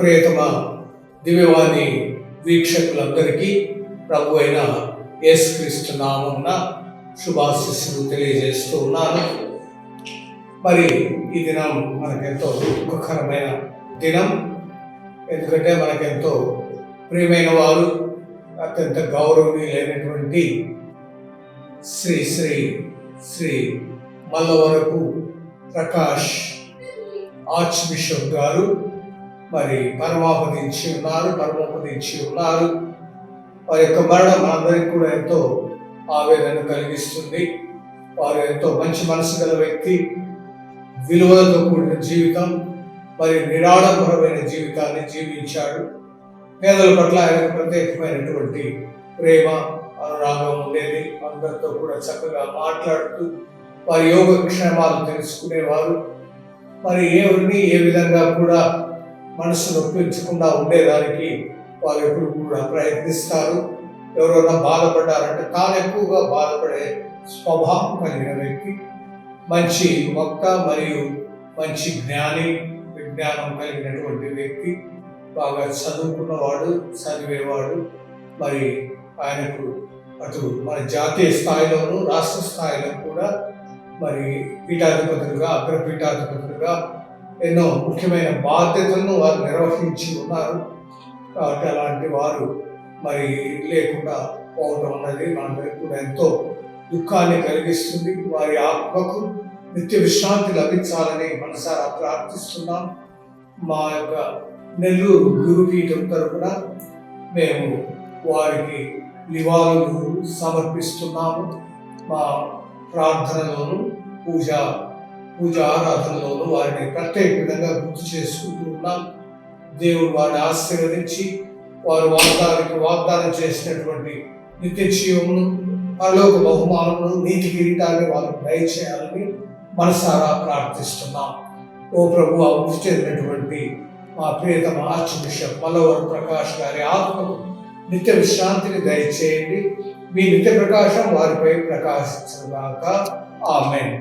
ప్రియతమ దివ్యవాణి వీక్షకులందరికీ ప్రభు అయిన యేసుక్రీస్తు నామమున శుభాశీస్సులు తెలియజేస్తూ ఉన్నాను. మరి ఈ దినం మనకెంతో దుఃఖకరమైన దినం. ఎందుకంటే మనకెంతో ప్రియమైన వారు, అత్యంత గౌరవనీయులైనటువంటి శ్రీ శ్రీ శ్రీ మల్లవరపు ప్రకాష్ ఆర్చ్ బిషప్ గారు మరి పరమపదించి ఉన్నారు. వారి యొక్క మరణం మనందరికీ కూడా ఎంతో ఆవేదన కలిగిస్తుంది. వారు ఎంతో మంచి మనసు గల వ్యక్తి, విలువలతో కూడిన జీవితం, మరి నిరాడంబరమైన జీవితాన్ని జీవించాడు. పేదల పట్ల ఆయనకు ప్రత్యేకమైనటువంటి ప్రేమ, అనురాగం ఉండేది. అందరితో కూడా చక్కగా మాట్లాడుతూ వారి యోగక్షేమాలు తెలుసుకునేవారు. మరి ఎవరిని ఏ విధంగా కూడా మనసు నొప్పించకుండా ఉండేదానికి వారు ఎప్పుడు కూడా ప్రయత్నిస్తారు. ఎవరైనా బాధపడ్డారంటే తాను ఎక్కువగా బాధపడే స్వభావం కలిగిన వ్యక్తి, మంచి వక్త మరియు మంచి విజ్ఞానం కలిగినటువంటి వ్యక్తి, బాగా చదువుకున్నవాడు, చదివేవాడు. మరి ఆయనకు అటు మన జాతీయ స్థాయిలోనూ రాష్ట్ర స్థాయిలో కూడా మరి అగ్రపీఠాధిపతులుగా ఎన్నో ముఖ్యమైన బాధ్యతలను వారు నిర్వహించి ఉన్నారు. కాబట్టి అలాంటి వారు మరి లేకుండా పోవటం అన్నది మనందరికీ కూడా ఎంతో దుఃఖాన్ని కలిగిస్తుంది. వారి ఆత్మకు నిత్య విశ్రాంతి లభించాలని మనసారా ప్రార్థిస్తున్నాం. మా యొక్క నెల్లూరు గురుపీఠం తరపున మేము వారికి నివాళులు సమర్పిస్తున్నాము. మా ప్రార్థనలోను పూజ ఆరాధనలోను వారిని ప్రత్యేక విధంగా గుర్తు చేసుకుంటూ ఉన్నాం. దేవుడు వారిని ఆశీర్వదించి వారు వాగ్దానం చేసినటువంటి నిత్య జీవమును, పరలోక బహుమానమును, నీతి కిరీటాన్ని వారికి దయచేయాలని మనసారా ప్రార్థిస్తున్నాం. ఓ ప్రభు, ఆ మృతి చెందినటువంటి మా ప్రియతమ ఆర్చ్ బిషప్ మల్లవరపు ప్రకాష్ గారి ఆత్మకు నిత్య విశ్రాంతిని దయచేయండి. మీ నిత్య ప్రకాశం వారిపై ప్రకాశించుగాక. ఆమేన్.